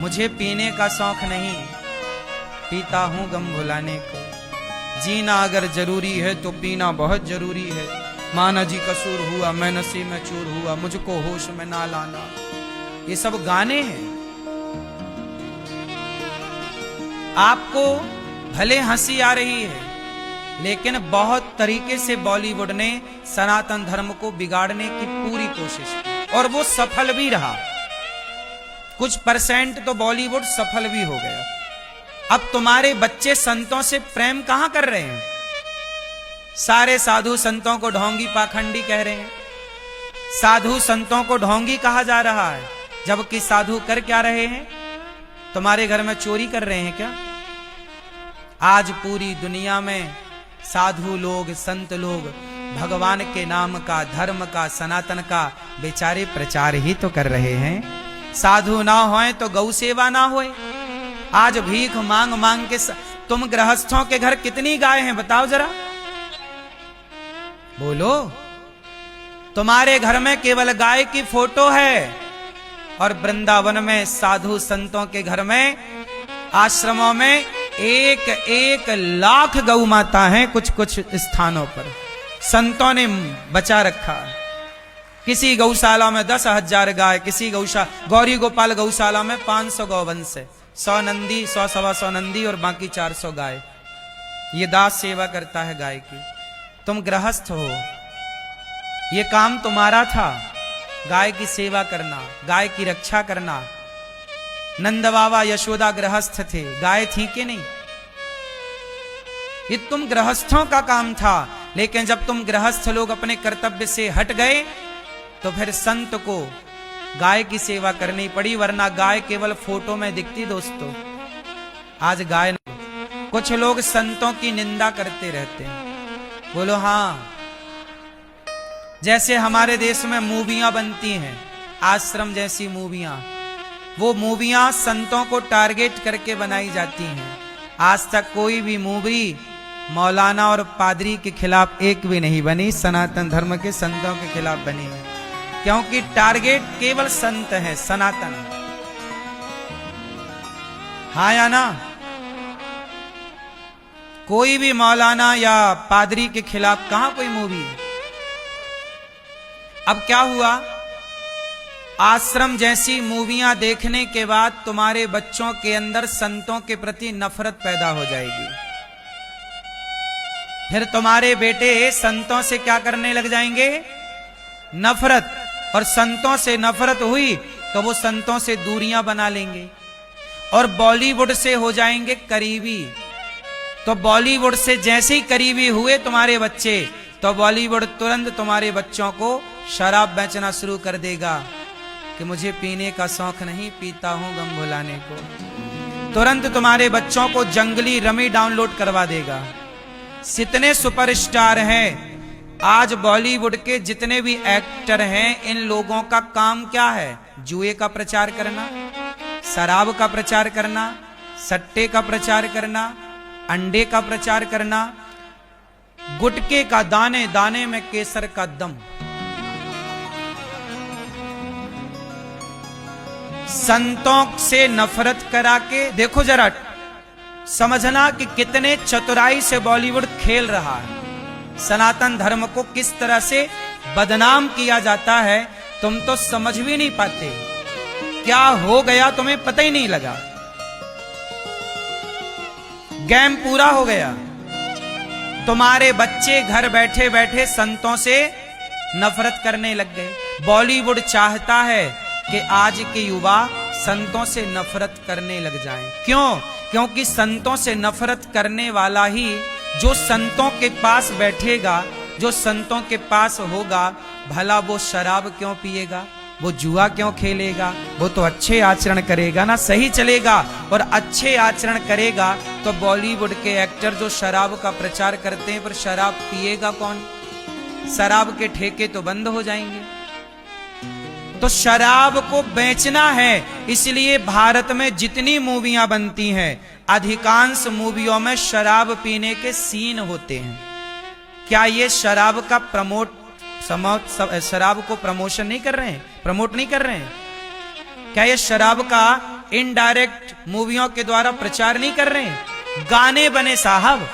मुझे पीने का शौक नहीं, पीता हूं गम भुलाने को। जीना अगर जरूरी है तो पीना बहुत जरूरी है। माना जी कसूर हुआ, मैं नशे में चूर हुआ, मुझको होश में ना लाना। ये सब गाने हैं। आपको भले हंसी आ रही है, लेकिन बहुत तरीके से बॉलीवुड ने सनातन धर्म को बिगाड़ने की पूरी कोशिश की और वो सफल भी रहा। कुछ परसेंट तो बॉलीवुड सफल भी हो गया। अब तुम्हारे बच्चे संतों से प्रेम कहां कर रहे हैं? सारे साधु संतों को ढोंगी पाखंडी कह रहे हैं। साधु संतों को ढोंगी कहा जा रहा है, जबकि साधु कर क्या रहे हैं? तुम्हारे घर में चोरी कर रहे हैं क्या? आज पूरी दुनिया में साधु लोग, संत लोग भगवान के नाम का, धर्म का, सनातन का बेचारे प्रचार ही तो कर रहे हैं। साधु ना होए तो गौ सेवा ना होए। आज भीख मांग मांग के तुम गृहस्थों के घर कितनी गाय हैं बताओ जरा, बोलो। तुम्हारे घर में केवल गाय की फोटो है और वृंदावन में साधु संतों के घर में, आश्रमों में 1-1 लाख गौ माता हैं। कुछ कुछ स्थानों पर संतों ने बचा रखा। किसी गौशाला में 10,000 गाय, किसी गौरी गोपाल गौशाला में 500 गौवंश है। 100 नंदी, 100-125 नंदी और बाकी 400 गाय। ये दास सेवा करता है गाय की। तुम गृहस्थ हो, ये काम तुम्हारा था, गाय की सेवा करना, गाय की रक्षा करना। नंद बाबा यशोदा गृहस्थ थे, गाय थी कि नहीं? ये तुम गृहस्थों का काम था। लेकिन जब तुम गृहस्थ लोग अपने कर्तव्य से हट गए तो फिर संत को गाय की सेवा करनी पड़ी, वरना गाय केवल फोटो में दिखती। दोस्तों, आज गाय नहीं। कुछ लोग संतों की निंदा करते रहते हैं। बोलो हाँ, जैसे हमारे देश में मूवियां बनती हैं, आश्रम जैसी मूवियां, वो मूवियां संतों को टारगेट करके बनाई जाती हैं। आज तक कोई भी मूवी मौलाना और पादरी के खिलाफ एक भी नहीं बनी, सनातन धर्म के संतों के खिलाफ बनी है, क्योंकि टारगेट केवल संत है, सनातन। हाँ या ना? कोई भी मौलाना या पादरी के खिलाफ कहां कोई मूवी है। अब क्या हुआ? आश्रम जैसी मूवियां देखने के बाद तुम्हारे बच्चों के अंदर संतों के प्रति नफरत पैदा हो जाएगी। फिर तुम्हारे बेटे संतों से क्या करने लग जाएंगे? नफरत। और संतों से नफरत हुई तो वो संतों से दूरियां बना लेंगे और बॉलीवुड से हो जाएंगे करीबी। तो बॉलीवुड से जैसे ही करीबी हुए तुम्हारे बच्चे, तो बॉलीवुड तुरंत तुम्हारे बच्चों को शराब बेचना शुरू कर देगा कि मुझे पीने का शौक नहीं, पीता हूं गम भुलाने को। तुरंत तुम्हारे बच्चों को जंगली रमी डाउनलोड करवा देगा। जितने सुपरस्टार हैं आज बॉलीवुड के, जितने भी एक्टर हैं, इन लोगों का काम क्या है? जुए का प्रचार करना, शराब का प्रचार करना, सट्टे का प्रचार करना, अंडे का प्रचार करना, गुटके का दाने दाने में केसर का दम। संतों से नफरत करा के देखो जरा, समझना कि कितने चतुराई से बॉलीवुड खेल रहा है। सनातन धर्म को किस तरह से बदनाम किया जाता है, तुम तो समझ भी नहीं पाते। क्या हो गया तुम्हें पता ही नहीं लगा। गेम पूरा हो गया। तुम्हारे बच्चे घर बैठे बैठे संतों से नफरत करने लग गए। बॉलीवुड चाहता है कि आज के युवा संतों से नफरत करने लग जाएं। क्यों? क्योंकि संतों से नफरत करने वाला ही जो संतों के पास बैठेगा, जो संतों के पास होगा, भला वो शराब क्यों पिएगा, वो जुआ क्यों खेलेगा? वो तो अच्छे आचरण करेगा ना, सही चलेगा। और अच्छे आचरण करेगा तो बॉलीवुड के एक्टर जो शराब का प्रचार करते हैं, पर शराब पिएगा कौन? शराब के ठेके तो बंद हो जाएंगे। तो शराब को बेचना है, इसलिए भारत में जितनी मूवियां बनती हैं, अधिकांश मूवियों में शराब पीने के सीन होते हैं। क्या ये शराब का शराब को प्रमोशन नहीं कर रहे हैं, प्रमोट नहीं कर रहे हैं? क्या ये शराब का इनडायरेक्ट मूवियों के द्वारा प्रचार नहीं कर रहे हैं, गाने बने साहब।